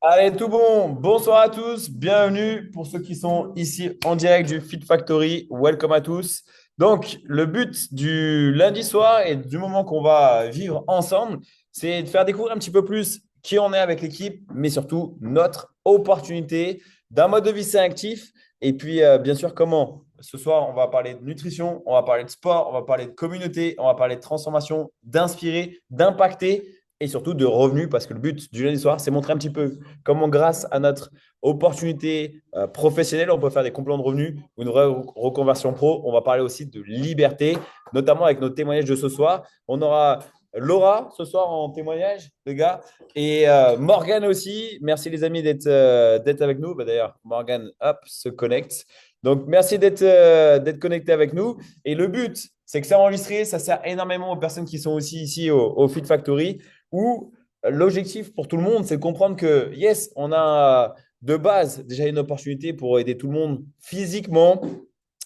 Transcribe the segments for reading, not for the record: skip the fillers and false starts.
Allez, tout bon. Bonsoir à tous. Bienvenue pour ceux qui sont ici en direct du Fit Factory. Welcome à tous. Donc, le but du lundi soir et du moment qu'on va vivre ensemble, c'est de faire découvrir un petit peu plus qui on est avec l'équipe, mais surtout notre opportunité d'un mode de vie sain actif. Et puis, bien sûr, comment. Ce soir, on va parler de nutrition, on va parler de sport, on va parler de communauté, on va parler de transformation, d'inspirer, d'impacter et surtout de revenus parce que le but du lundi soir, c'est montrer un petit peu comment, grâce à notre opportunité professionnelle, on peut faire des compléments de revenus ou une reconversion pro. On va parler aussi de liberté, notamment avec notre témoignage de ce soir. On aura Laura ce soir en témoignage, les gars, et Morgane aussi. Merci les amis d'être avec nous. Bah, d'ailleurs, Morgane, hop, se connecte. Donc, merci d'être connecté avec nous. Et le but, c'est que c'est enregistré. Ça sert énormément aux personnes qui sont aussi ici au Fit Factory où l'objectif pour tout le monde, c'est de comprendre que, yes, on a de base déjà une opportunité pour aider tout le monde physiquement,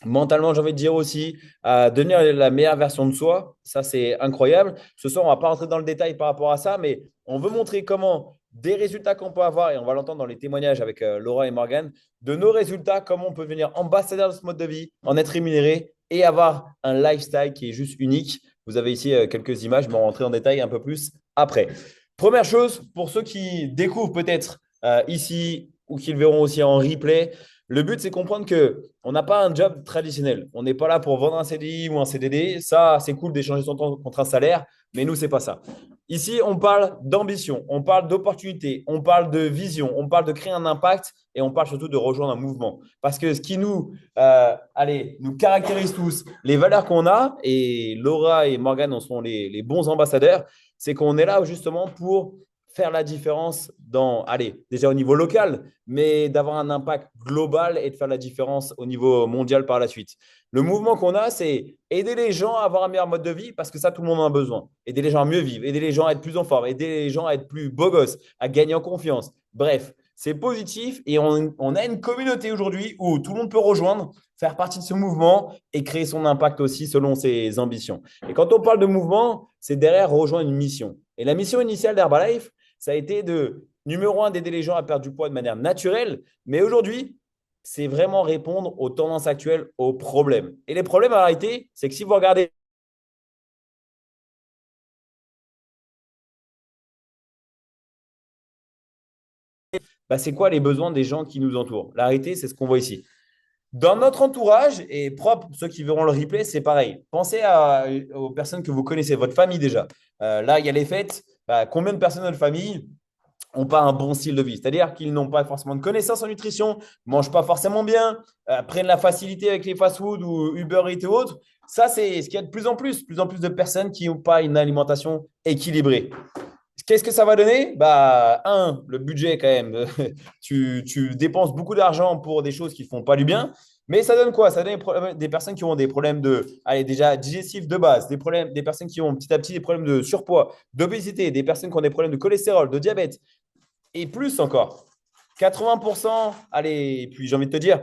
mentalement, j'ai envie de dire aussi, à devenir la meilleure version de soi. Ça, c'est incroyable. Ce soir, on ne va pas rentrer dans le détail par rapport à ça, mais on veut montrer comment des résultats qu'on peut avoir, et on va l'entendre dans les témoignages avec Laura et Morgan, de nos résultats, comment on peut devenir ambassadeur de ce mode de vie, en être rémunéré et avoir un lifestyle qui est juste unique. Vous avez ici quelques images, mais on va rentrer en détail un peu plus après. Première chose, pour ceux qui découvrent peut-être ici ou qui le verront aussi en replay, le but, c'est comprendre que on n'a pas un job traditionnel. On n'est pas là pour vendre un CDI ou un CDD. Ça, c'est cool d'échanger son temps contre un salaire, mais nous, c'est pas ça. Ici, on parle d'ambition, on parle d'opportunité, on parle de vision, on parle de créer un impact et on parle surtout de rejoindre un mouvement. Parce que ce qui nous caractérise tous, les valeurs qu'on a, et Laura et Morgan en sont les bons ambassadeurs, c'est qu'on est là justement pour faire la différence déjà au niveau local, mais d'avoir un impact global et de faire la différence au niveau mondial par la suite. Le mouvement qu'on a, c'est aider les gens à avoir un meilleur mode de vie parce que ça, tout le monde en a besoin. Aider les gens à mieux vivre, aider les gens à être plus en forme, aider les gens à être plus beaux gosses, à gagner en confiance. Bref, c'est positif et on a une communauté aujourd'hui où tout le monde peut rejoindre, faire partie de ce mouvement et créer son impact aussi selon ses ambitions. Et quand on parle de mouvement, c'est derrière rejoindre une mission. Et la mission initiale d'Herbalife, ça a été numéro un, d'aider les gens à perdre du poids de manière naturelle. Mais aujourd'hui, c'est vraiment répondre aux tendances actuelles, aux problèmes. Et les problèmes, en réalité, c'est que si vous regardez, bah, c'est quoi les besoins des gens qui nous entourent. La réalité, c'est ce qu'on voit ici. Dans notre entourage, et propre, ceux qui verront le replay, c'est pareil. Pensez aux personnes que vous connaissez, votre famille déjà. Là, il y a les fêtes. Bah, combien de personnes de notre famille n'ont pas un bon style de vie? C'est-à-dire qu'ils n'ont pas forcément de connaissances en nutrition, ne mangent pas forcément bien, prennent la facilité avec les fast-food ou Uber Eats et autres. Ça, c'est ce qu'il y a de plus en plus de personnes qui n'ont pas une alimentation équilibrée. Qu'est-ce que ça va donner? Bah, le budget quand même. Tu dépenses beaucoup d'argent pour des choses qui ne font pas du bien. Mais ça donne quoi? Ça donne des personnes qui ont des problèmes déjà digestifs de base, des personnes qui ont petit à petit des problèmes de surpoids, d'obésité, des personnes qui ont des problèmes de cholestérol, de diabète et plus encore. 80%, allez, et puis j'ai envie de te dire,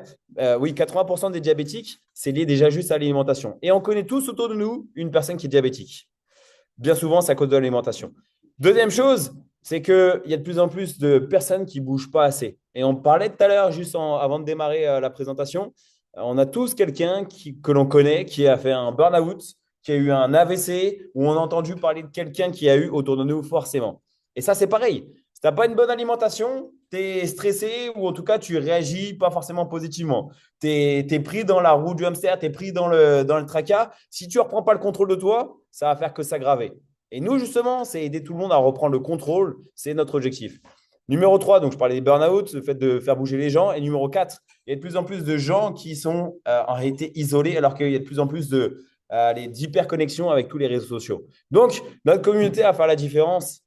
oui, 80% des diabétiques, c'est lié déjà juste à l'alimentation. Et on connaît tous autour de nous une personne qui est diabétique. Bien souvent, c'est à cause de l'alimentation. Deuxième chose, c'est qu'il y a de plus en plus de personnes qui ne bougent pas assez. Et on parlait tout à l'heure, avant de démarrer la présentation, on a tous quelqu'un que l'on connaît qui a fait un burn-out, qui a eu un AVC, ou on a entendu parler de quelqu'un qui a eu autour de nous forcément. Et ça, c'est pareil. Si tu n'as pas une bonne alimentation, tu es stressé ou en tout cas, tu réagis pas forcément positivement. Tu es pris dans la roue du hamster, tu es pris dans le tracas. Si tu ne reprends pas le contrôle de toi, ça va faire que s'aggraver. Et nous, justement, c'est aider tout le monde à reprendre le contrôle. C'est notre objectif. Numéro 3, donc je parlais des burn-out, le fait de faire bouger les gens. Et numéro 4, il y a de plus en plus de gens qui sont en réalité isolés alors qu'il y a de plus en plus d'hyperconnexion avec tous les réseaux sociaux. Donc, notre communauté va faire la différence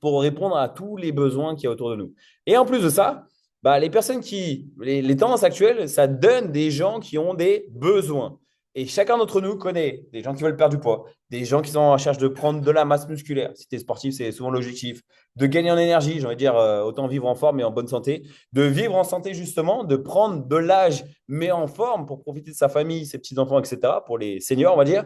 pour répondre à tous les besoins qu'il y a autour de nous. Et en plus de ça, bah, les tendances actuelles, ça donne des gens qui ont des besoins. Et chacun d'entre nous connaît des gens qui veulent perdre du poids, des gens qui sont en recherche de prendre de la masse musculaire. Si tu es sportif, c'est souvent l'objectif. De gagner en énergie, j'ai envie de dire, autant vivre en forme et en bonne santé. De vivre en santé, justement, de prendre de l'âge, mais en forme pour profiter de sa famille, ses petits-enfants, etc. Pour les seniors, on va dire.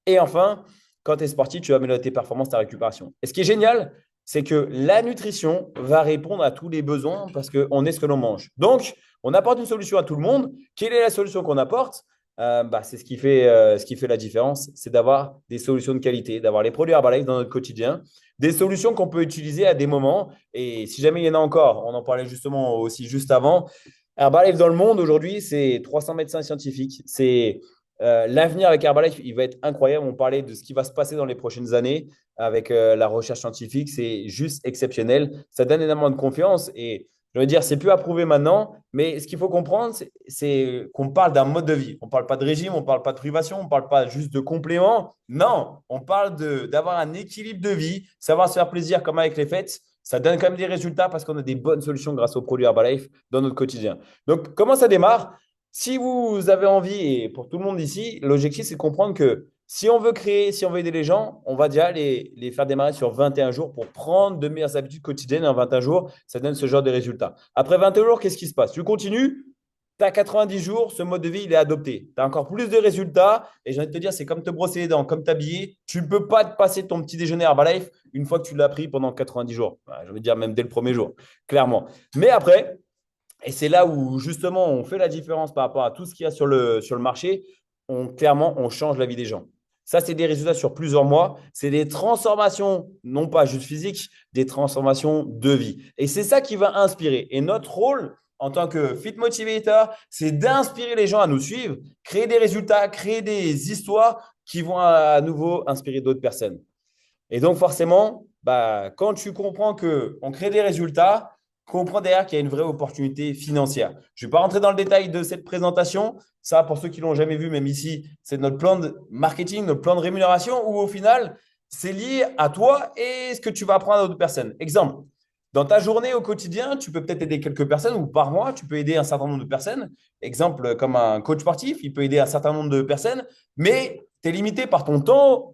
Et enfin, quand tu es sportif, tu vas améliorer tes performances, ta récupération. Et ce qui est génial, c'est que la nutrition va répondre à tous les besoins parce qu'on est ce que l'on mange. Donc, on apporte une solution à tout le monde. Quelle est la solution qu'on apporte? C'est ce qui fait la différence, c'est d'avoir des solutions de qualité, d'avoir les produits Herbalife dans notre quotidien, des solutions qu'on peut utiliser à des moments. Et si jamais il y en a encore, on en parlait justement aussi juste avant, Herbalife dans le monde aujourd'hui, c'est 300 médecins scientifiques. C'est l'avenir avec Herbalife, il va être incroyable. On parlait de ce qui va se passer dans les prochaines années avec la recherche scientifique. C'est juste exceptionnel. Ça donne énormément de confiance. Et je veux dire, c'est plus approuvé maintenant. Mais ce qu'il faut comprendre, c'est qu'on parle d'un mode de vie. On ne parle pas de régime, on ne parle pas de privation, on ne parle pas juste de complément. Non, on parle d'avoir un équilibre de vie, savoir se faire plaisir comme avec les fêtes. Ça donne quand même des résultats parce qu'on a des bonnes solutions grâce aux produits Herbalife dans notre quotidien. Donc, comment ça démarre? Si vous avez envie, et pour tout le monde ici, l'objectif, c'est de comprendre que si on veut créer, si on veut aider les gens, on va déjà les faire démarrer sur 21 jours pour prendre de meilleures habitudes quotidiennes. En 21 jours, ça donne ce genre de résultats. Après 21 jours, qu'est-ce qui se passe? Tu continues, tu as 90 jours, ce mode de vie, il est adopté. Tu as encore plus de résultats. Et j'ai envie de te dire, c'est comme te brosser les dents, comme t'habiller. Tu ne peux pas te passer ton petit déjeuner Herbalife une fois que tu l'as pris pendant 90 jours. Je veux dire, même dès le premier jour, clairement. Mais après, et c'est là où justement on fait la différence par rapport à tout ce qu'il y a sur le marché. Clairement, on change la vie des gens. Ça, c'est des résultats sur plusieurs mois. C'est des transformations, non pas juste physiques, des transformations de vie. Et c'est ça qui va inspirer. Et notre rôle en tant que Fit Motivator, c'est d'inspirer les gens à nous suivre, créer des résultats, créer des histoires qui vont à nouveau inspirer d'autres personnes. Et donc, forcément, quand tu comprends qu'on crée des résultats, comprends derrière qu'il y a une vraie opportunité financière. Je ne vais pas rentrer dans le détail de cette présentation. Ça, pour ceux qui ne l'ont jamais vu, même ici, c'est notre plan de marketing, notre plan de rémunération où au final, c'est lié à toi et ce que tu vas apprendre à d'autres personnes. Exemple, dans ta journée au quotidien, tu peux peut-être aider quelques personnes ou par mois, tu peux aider un certain nombre de personnes. Exemple, comme un coach sportif, il peut aider un certain nombre de personnes, mais tu es limité par ton temps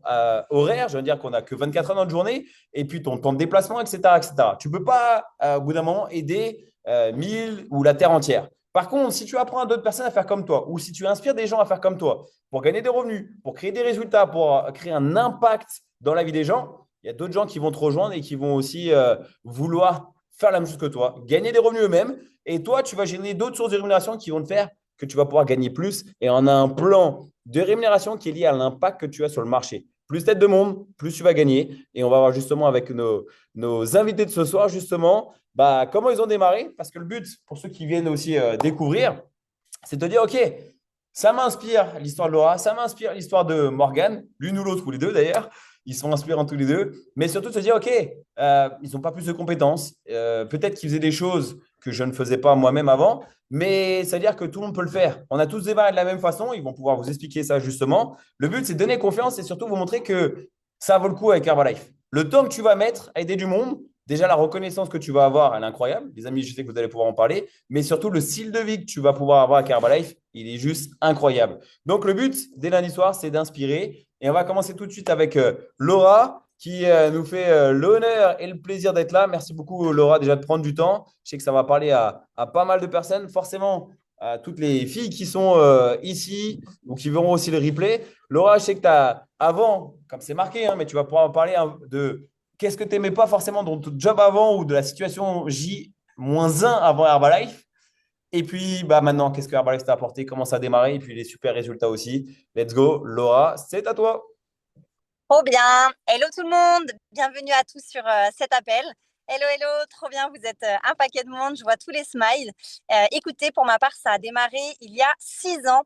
horaire. Je veux dire qu'on n'a que 24 heures dans une journée et puis ton temps de déplacement, etc. etc. Tu ne peux pas, au bout d'un moment, aider 1000 ou la terre entière. Par contre, si tu apprends à d'autres personnes à faire comme toi ou si tu inspires des gens à faire comme toi pour gagner des revenus, pour créer des résultats, pour créer un impact dans la vie des gens, il y a d'autres gens qui vont te rejoindre et qui vont aussi vouloir faire la même chose que toi, gagner des revenus eux-mêmes. Et toi, tu vas générer d'autres sources de rémunération qui vont te faire que tu vas pouvoir gagner plus. Et on a un plan de rémunération qui est lié à l'impact que tu as sur le marché. Plus tête de monde, plus tu vas gagner. Et on va voir justement avec nos invités de ce soir, justement, comment ils ont démarré. Parce que le but, pour ceux qui viennent aussi découvrir, c'est de te dire, OK, ça m'inspire l'histoire de Laura, ça m'inspire l'histoire de Morgane, l'une ou l'autre, ou les deux d'ailleurs. Ils sont inspirants tous les deux. Mais surtout de se dire, OK, ils n'ont pas plus de compétences. Peut-être qu'ils faisaient des choses que je ne faisais pas moi-même avant. Mais c'est-à-dire que tout le monde peut le faire. On a tous démarré de la même façon. Ils vont pouvoir vous expliquer ça justement. Le but, c'est de donner confiance et surtout vous montrer que ça vaut le coup avec Herbalife. Le temps que tu vas mettre à aider du monde, déjà la reconnaissance que tu vas avoir, elle est incroyable. Les amis, je sais que vous allez pouvoir en parler. Mais surtout, le style de vie que tu vas pouvoir avoir avec Herbalife, il est juste incroyable. Donc, le but, dès lundi soir, c'est d'inspirer. Et on va commencer tout de suite avec Laura qui nous fait l'honneur et le plaisir d'être là. Merci beaucoup, Laura, déjà de prendre du temps. Je sais que ça va parler à pas mal de personnes, forcément à toutes les filles qui sont ici ou qui verront aussi le replay. Laura, je sais que tu as, avant, comme c'est marqué, hein, mais tu vas pouvoir en parler de qu'est-ce que tu n'aimais pas forcément dans ton job avant ou de la situation J-1 avant Herbalife. Et puis maintenant, qu'est-ce que Herbalife t'a apporté, comment ça a démarré et puis les super résultats aussi. Let's go, Laura, c'est à toi. Trop bien. Hello tout le monde. Bienvenue à tous sur cet appel. Hello, hello. Trop bien. Vous êtes un paquet de monde. Je vois tous les smiles. Écoutez, pour ma part, ça a démarré il y a 6 ans.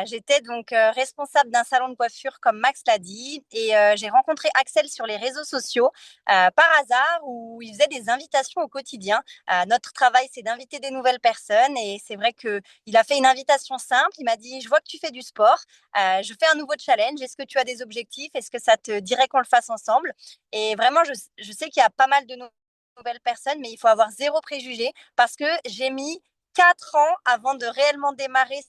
J'étais donc responsable d'un salon de coiffure, comme Max l'a dit, et j'ai rencontré Axel sur les réseaux sociaux par hasard où il faisait des invitations au quotidien. Notre travail, c'est d'inviter des nouvelles personnes, et c'est vrai qu'il a fait une invitation simple. Il m'a dit: je vois que tu fais du sport, je fais un nouveau challenge. Est-ce que tu as des objectifs? Est-ce que ça te dirait qu'on le fasse ensemble? Et vraiment, je sais qu'il y a pas mal de nouvelles personnes, mais il faut avoir zéro préjugé parce que j'ai mis 4 ans avant de réellement démarrer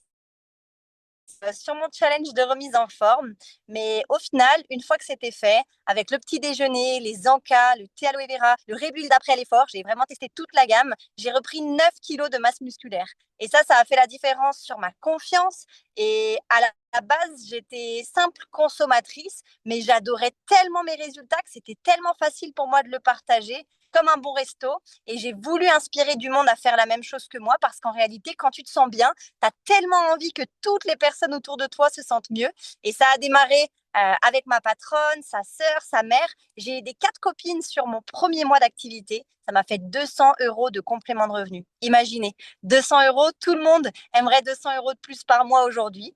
sur mon challenge de remise en forme. Mais au final, une fois que c'était fait, avec le petit déjeuner, les encas, le thé aloe vera, le rebuild après l'effort, j'ai vraiment testé toute la gamme. J'ai repris 9 kilos de masse musculaire. Et ça a fait la différence sur ma confiance. Et à la base, j'étais simple consommatrice, mais j'adorais tellement mes résultats que c'était tellement facile pour moi de le partager comme un bon resto. Et j'ai voulu inspirer du monde à faire la même chose que moi parce qu'en réalité, quand tu te sens bien, tu as tellement envie que toutes les personnes autour de toi se sentent mieux. Et ça a démarré avec ma patronne, sa sœur, sa mère. J'ai aidé 4 copines sur mon premier mois d'activité. Ça m'a fait 200 euros de complément de revenu. Imaginez, 200 euros, tout le monde aimerait 200 euros de plus par mois aujourd'hui.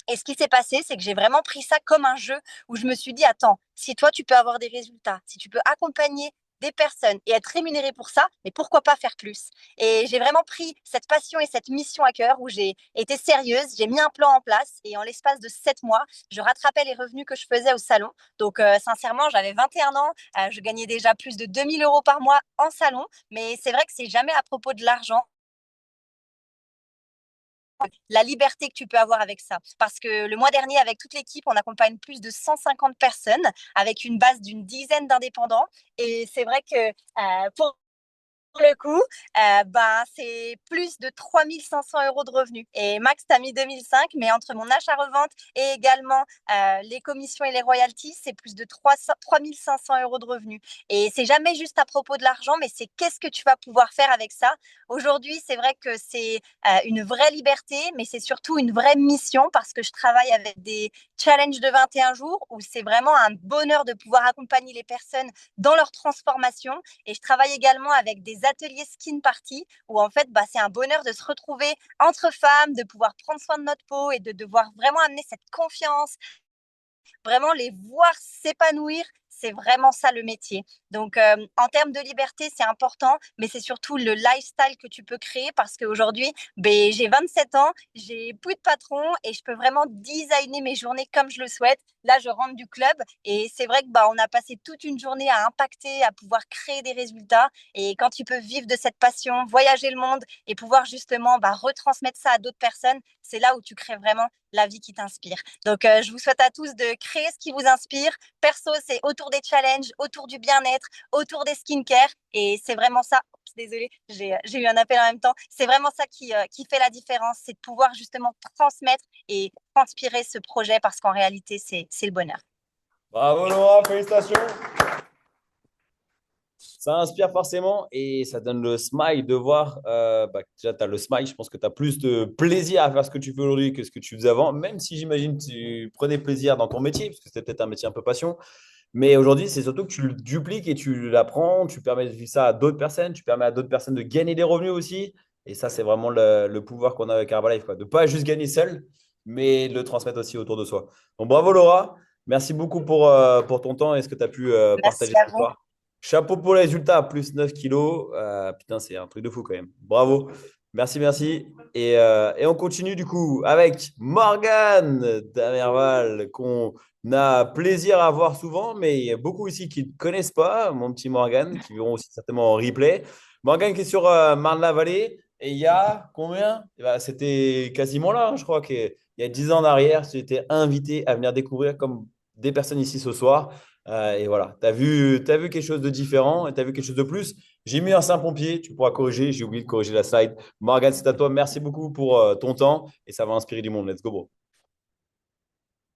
Et ce qui s'est passé, c'est que j'ai vraiment pris ça comme un jeu où je me suis dit, attends, si toi, tu peux avoir des résultats, si tu peux accompagner des personnes et être rémunéré pour ça, mais pourquoi pas faire plus? Et j'ai vraiment pris cette passion et cette mission à cœur où j'ai été sérieuse, j'ai mis un plan en place et en l'espace de 7 mois, je rattrapais les revenus que je faisais au salon. Donc, sincèrement, j'avais 21 ans, je gagnais déjà plus de 2000 euros par mois en salon, mais c'est vrai que c'est jamais à propos de l'argent, la liberté que tu peux avoir avec ça. Parce que le mois dernier, avec toute l'équipe, on accompagne plus de 150 personnes avec une base d'une dizaine d'indépendants. Et c'est vrai que pour le coup, c'est plus de 3 500 euros de revenus. Et Max, tu as mis 2005, mais entre mon achat-revente et également les commissions et les royalties, c'est plus de 3 500 euros de revenus. Et c'est jamais juste à propos de l'argent, mais c'est qu'est-ce que tu vas pouvoir faire avec ça. Aujourd'hui, c'est vrai que c'est une vraie liberté, mais c'est surtout une vraie mission parce que je travaille avec des challenges de 21 jours où c'est vraiment un bonheur de pouvoir accompagner les personnes dans leur transformation. Et je travaille également avec des ateliers skin party où en fait, c'est un bonheur de se retrouver entre femmes, de pouvoir prendre soin de notre peau et de devoir vraiment amener cette confiance, vraiment les voir s'épanouir. C'est vraiment ça le métier. Donc, en termes de liberté, c'est important, mais c'est surtout le lifestyle que tu peux créer parce qu'aujourd'hui, j'ai 27 ans, j'ai plus de patron et je peux vraiment designer mes journées comme je le souhaite. Là, je rentre du club et c'est vrai que on a passé toute une journée à impacter, à pouvoir créer des résultats. Et quand tu peux vivre de cette passion, voyager le monde et pouvoir justement retransmettre ça à d'autres personnes, c'est là où tu crées vraiment la vie qui t'inspire. Donc, je vous souhaite à tous de créer ce qui vous inspire. Perso, c'est autour des challenges, autour du bien-être, autour des skincare. Et c'est vraiment ça. Oups, désolée, j'ai eu un appel en même temps. C'est vraiment ça qui fait la différence. C'est de pouvoir justement transmettre et transpirer ce projet parce qu'en réalité, c'est le bonheur. Bravo Laura, félicitations. Ça inspire forcément et ça donne le smile de voir. Déjà, tu as le smile, je pense que tu as plus de plaisir à faire ce que tu fais aujourd'hui que ce que tu faisais avant, même si j'imagine que tu prenais plaisir dans ton métier, parce que c'était peut-être un métier un peu passion. Mais aujourd'hui, c'est surtout que tu le dupliques et tu l'apprends, tu permets de vivre ça à d'autres personnes, tu permets à d'autres personnes de gagner des revenus aussi. Et ça, c'est vraiment le pouvoir qu'on a avec Herbalife, quoi. De ne pas juste gagner seul, mais de le transmettre aussi autour de soi. Donc bravo Laura, merci beaucoup pour ton temps et ce que tu as pu Merci partager à ce vous. soir. Chapeau pour les résultats, plus 9 kilos. Putain, c'est un truc de fou quand même. Bravo. Merci, merci. Et on continue du coup avec Morgane Damerval, qu'on a plaisir à voir souvent, mais il y a beaucoup ici qui ne connaissent pas, mon petit Morgane, qui verront aussi certainement en replay. Morgane qui est sur Marne-la-Vallée. Et il y a combien? C'était quasiment là, hein, je crois qu'il y a 10 ans en arrière, tu étais invité à venir découvrir comme des personnes ici ce soir. Et voilà, t'as vu quelque chose de différent et tu as vu quelque chose de plus. J'ai mis un Saint-Pompier, tu pourras corriger, j'ai oublié de corriger la slide. Morgane, c'est à toi. Merci beaucoup pour ton temps et ça va inspirer du monde. Let's go, bro.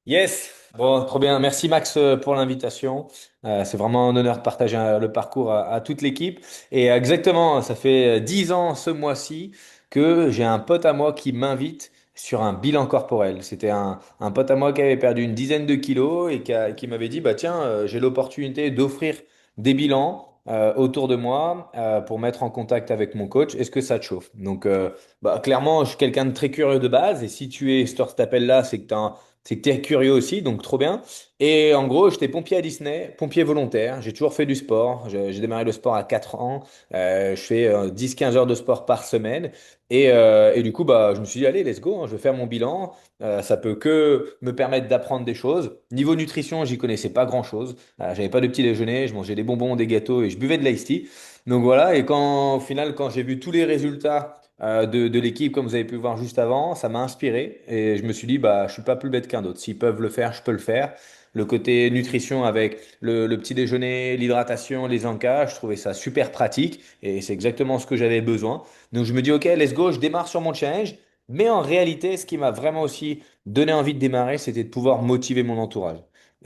Yes, bon, trop bien. Merci Max pour l'invitation. C'est vraiment un honneur de partager le parcours à toute l'équipe. Et exactement, ça fait 10 ans ce mois-ci que j'ai un pote à moi qui m'invite sur un bilan corporel. C'était un pote à moi qui avait perdu une dizaine de kilos et qui m'avait dit, bah tiens, j'ai l'opportunité d'offrir des bilans autour de moi pour mettre en contact avec mon coach. Est-ce que ça te chauffe? Donc, clairement, je suis quelqu'un de très curieux de base. Et si tu es sur cet appel-là, c'est que tu es curieux aussi, donc trop bien. Et en gros, j'étais pompier à Disney, pompier volontaire. J'ai toujours fait du sport. J'ai démarré le sport à 4 ans. Je fais 10-15 heures de sport par semaine. Et du coup, je me suis dit, allez, let's go, hein, je vais faire mon bilan. Ça peut que me permettre d'apprendre des choses. Niveau nutrition, j'y connaissais pas grand-chose. J'avais pas de petit déjeuner. Je mangeais des bonbons, des gâteaux et je buvais de l'ice tea. Donc voilà. Et au final, quand j'ai vu tous les résultats de l'équipe, comme vous avez pu voir juste avant, ça m'a inspiré et je me suis dit, bah, je suis pas plus bête qu'un autre. S'ils peuvent le faire, je peux le faire. Le côté nutrition avec le petit déjeuner, l'hydratation, les encas, je trouvais ça super pratique et c'est exactement ce que j'avais besoin. Donc je me dis, ok, let's go, je démarre sur mon challenge. Mais en réalité, ce qui m'a vraiment aussi donné envie de démarrer, c'était de pouvoir motiver mon entourage.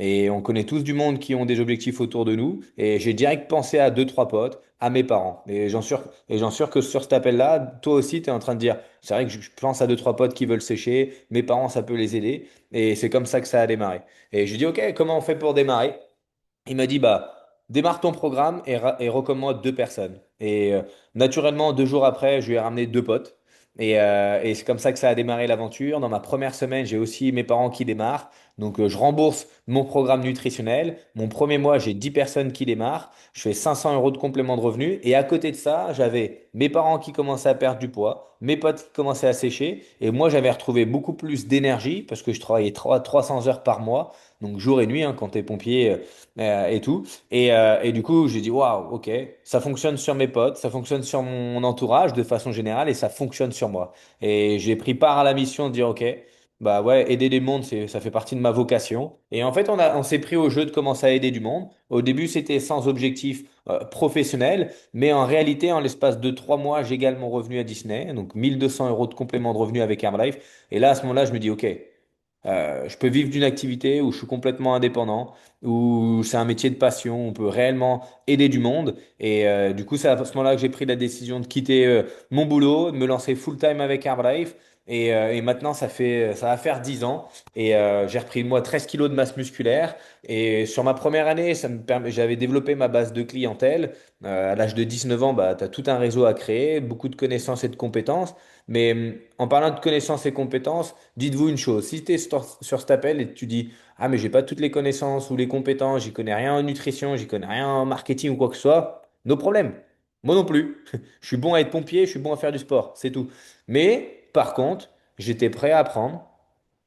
Et on connaît tous du monde qui ont des objectifs autour de nous. Et j'ai direct pensé à deux, trois potes, à mes parents. Et j'en suis sûr que sur cet appel-là, toi aussi, tu es en train de dire, c'est vrai que je pense à deux, trois potes qui veulent sécher, mes parents, ça peut les aider. Et c'est comme ça que ça a démarré. Et je lui dis, OK, comment on fait pour démarrer? Il m'a dit, bah, démarre ton programme et recommande deux personnes. Et naturellement, 2 jours après, je lui ai ramené deux potes. Et c'est comme ça que ça a démarré l'aventure. Dans ma première semaine, j'ai aussi mes parents qui démarrent. Donc, je rembourse mon programme nutritionnel. Mon premier mois, j'ai 10 personnes qui démarrent. Je fais 500 euros de complément de revenu. Et à côté de ça, j'avais mes parents qui commençaient à perdre du poids, mes potes qui commençaient à sécher. Et moi, j'avais retrouvé beaucoup plus d'énergie parce que je travaillais 300 heures par mois. Donc, jour et nuit, hein, quand tu es pompier et tout. Et du coup, j'ai dit, waouh, ok, ça fonctionne sur mes potes, ça fonctionne sur mon entourage de façon générale et ça fonctionne sur moi. Et j'ai pris part à la mission de dire, ok, bah ouais, aider les mondes, ça fait partie de ma vocation. Et en fait, on s'est pris au jeu de commencer à aider du monde. Au début, c'était sans objectif professionnel, mais en réalité, en l'espace de 3 mois, j'égale mon revenu à Disney, donc 1200 euros de complément de revenu avec Herbalife. Et là, à ce moment-là, je me dis, ok. Je peux vivre d'une activité où je suis complètement indépendant, où c'est un métier de passion, on peut réellement aider du monde. Et du coup, c'est à ce moment-là que j'ai pris la décision de quitter mon boulot, de me lancer full-time avec Herbalife. Et maintenant, ça va faire 10 ans. Et j'ai repris, moi, 13 kilos de masse musculaire. Et sur ma première année, j'avais développé ma base de clientèle. À l'âge de 19 ans, bah, tu as tout un réseau à créer, beaucoup de connaissances et de compétences. Mais en parlant de connaissances et compétences, dites-vous une chose, si tu es sur cet appel et tu dis, ah mais j'ai pas toutes les connaissances ou les compétences, j'y connais rien en nutrition, j'y connais rien en marketing ou quoi que ce soit, nos problèmes. Moi non plus. Je suis bon à être pompier, je suis bon à faire du sport, c'est tout. Mais par contre, j'étais prêt à apprendre,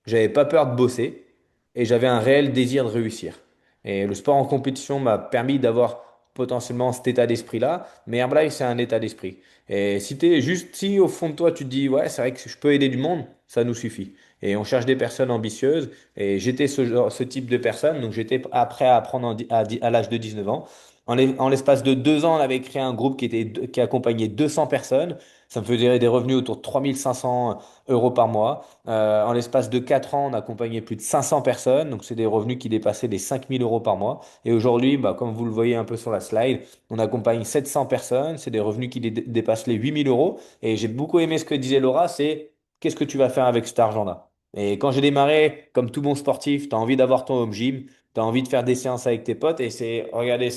j'avais pas peur de bosser et j'avais un réel désir de réussir. Et le sport en compétition m'a permis d'avoir potentiellement cet état d'esprit-là, mais Herbalife, c'est un état d'esprit. Et si t'es juste, si au fond de toi, tu te dis, ouais, c'est vrai que je peux aider du monde, ça nous suffit. Et on cherche des personnes ambitieuses, et j'étais ce type de personne, donc j'étais prêt à apprendre à l'âge de 19 ans. En l'espace de 2 ans, on avait créé un groupe qui accompagnait 200 personnes. Ça me faisait des revenus autour de 3500 euros par mois. En l'espace de 4 ans, on a accompagné plus de 500 personnes, donc c'est des revenus qui dépassaient les 5000 euros par mois. Et aujourd'hui, bah, comme vous le voyez un peu sur la slide, on accompagne 700 personnes, c'est des revenus qui dépassent les 8000 euros. Et j'ai beaucoup aimé ce que disait Laura, c'est qu'est-ce que tu vas faire avec cet argent-là? Et quand j'ai démarré, comme tout bon sportif, tu as envie d'avoir ton home gym, tu as envie de faire des séances avec tes potes, et regardez,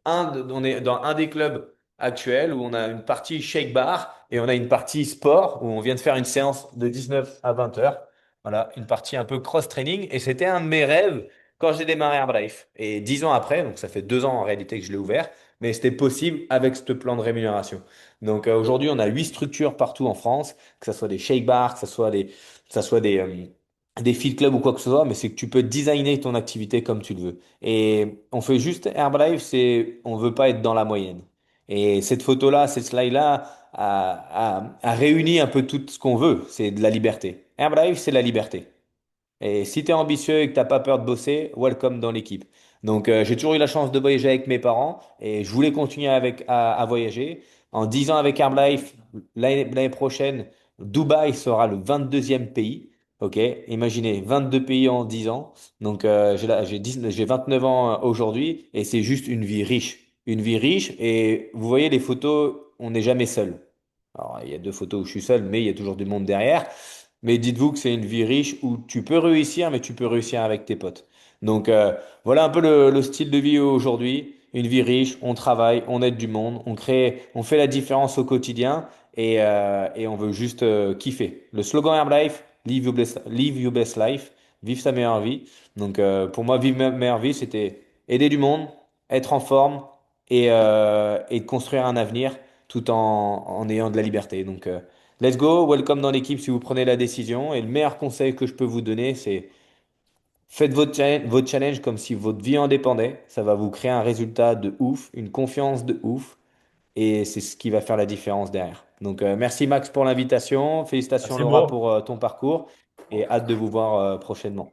on est dans un des clubs actuels où on a une partie shake bar et on a une partie sport où on vient de faire une séance de 19 à 20 heures. Voilà, une partie un peu cross-training. Et c'était un de mes rêves quand j'ai démarré Herbalife. Et 10 ans après, donc ça fait 2 ans en réalité que je l'ai ouvert, mais c'était possible avec ce plan de rémunération. Donc aujourd'hui, on a 8 structures partout en France, que ce soit des shake bars, que ça soit des field clubs ou quoi que ce soit, mais c'est que tu peux designer ton activité comme tu le veux. Et on fait juste Herbalife, on veut pas être dans la moyenne. Et cette photo-là, cette slide-là a réuni un peu tout ce qu'on veut. C'est de la liberté. Herbalife, c'est la liberté. Et si tu es ambitieux et que t'as pas peur de bosser, welcome dans l'équipe. Donc, j'ai toujours eu la chance de voyager avec mes parents et je voulais continuer à voyager. En 10 ans avec Herbalife, l'année prochaine, Dubaï sera le 22e pays. OK? Imaginez, 22 pays en 10 ans. Donc, j'ai 29 ans aujourd'hui et c'est juste une vie riche. Une vie riche et vous voyez les photos, on n'est jamais seul. Alors, il y a deux photos où je suis seul, mais il y a toujours du monde derrière. Mais dites-vous que c'est une vie riche où tu peux réussir, mais tu peux réussir avec tes potes. Donc voilà un peu le style de vie aujourd'hui. Une vie riche, on travaille, on aide du monde, on fait la différence au quotidien et on veut juste kiffer. Le slogan Herbalife, live your best life, vivre sa meilleure vie. Donc pour moi, vivre ma meilleure vie, c'était aider du monde, être en forme et de construire un avenir tout en ayant de la liberté. Donc let's go, welcome dans l'équipe si vous prenez la décision. Et le meilleur conseil que je peux vous donner, c'est faites votre challenge comme si votre vie en dépendait. Ça va vous créer un résultat de ouf, une confiance de ouf. et c'est ce qui va faire la différence derrière. Donc, merci Max pour l'invitation. Félicitations Merci, Laura bro. pour ton parcours et hâte de vous voir prochainement.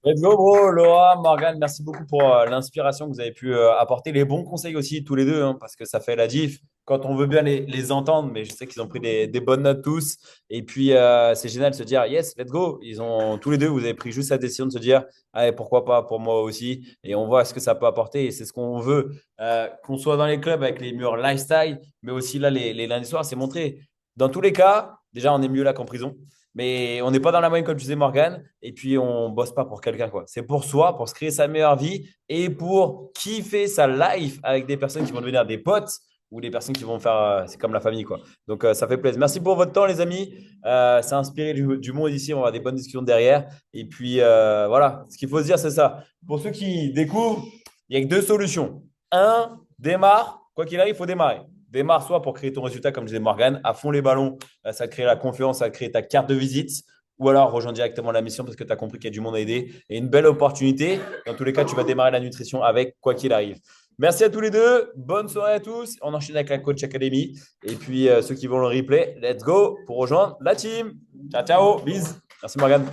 Let's go, bro. Laura, Morgan, merci beaucoup pour l'inspiration que vous avez pu apporter. Les bons conseils aussi, tous les deux, hein, parce que ça fait la diff quand on veut bien les entendre. Mais je sais qu'ils ont pris des bonnes notes tous. Et puis, c'est génial de se dire, yes, let's go. Ils ont tous les deux, vous avez pris juste la décision de se dire, allez, pourquoi pas pour moi aussi. Et on voit ce que ça peut apporter. Et c'est ce qu'on veut, qu'on soit dans les clubs avec les murs lifestyle, mais aussi là, les lundis soirs, c'est montré. Dans tous les cas, déjà, on est mieux là qu'en prison. Mais on n'est pas dans la moyenne, comme tu disais, Morgan. Et puis, on bosse pas pour quelqu'un, quoi. C'est pour soi, pour se créer sa meilleure vie et pour kiffer sa life avec des personnes qui vont devenir des potes ou des personnes qui vont faire. C'est comme la famille, quoi. Donc, ça fait plaisir. Merci pour votre temps, les amis. Ça a inspiré du monde ici. On va avoir des bonnes discussions derrière. Et puis, voilà. Ce qu'il faut se dire, c'est ça. Pour ceux qui découvrent, il n'y a que deux solutions. Un, démarre. Quoi qu'il arrive, il faut démarrer. Démarre soit pour créer ton résultat, comme disait Morgan, à fond les ballons, ça crée la confiance, ça crée ta carte de visite. Ou alors rejoins directement la mission parce que tu as compris qu'il y a du monde à aider et une belle opportunité. Dans tous les cas, tu vas démarrer la nutrition avec quoi qu'il arrive. Merci à tous les deux. Bonne soirée à tous. On enchaîne avec la Coach Academy. Et puis ceux qui vont le replay, let's go pour rejoindre la team. Ciao, ciao. Bis. Merci Morgan.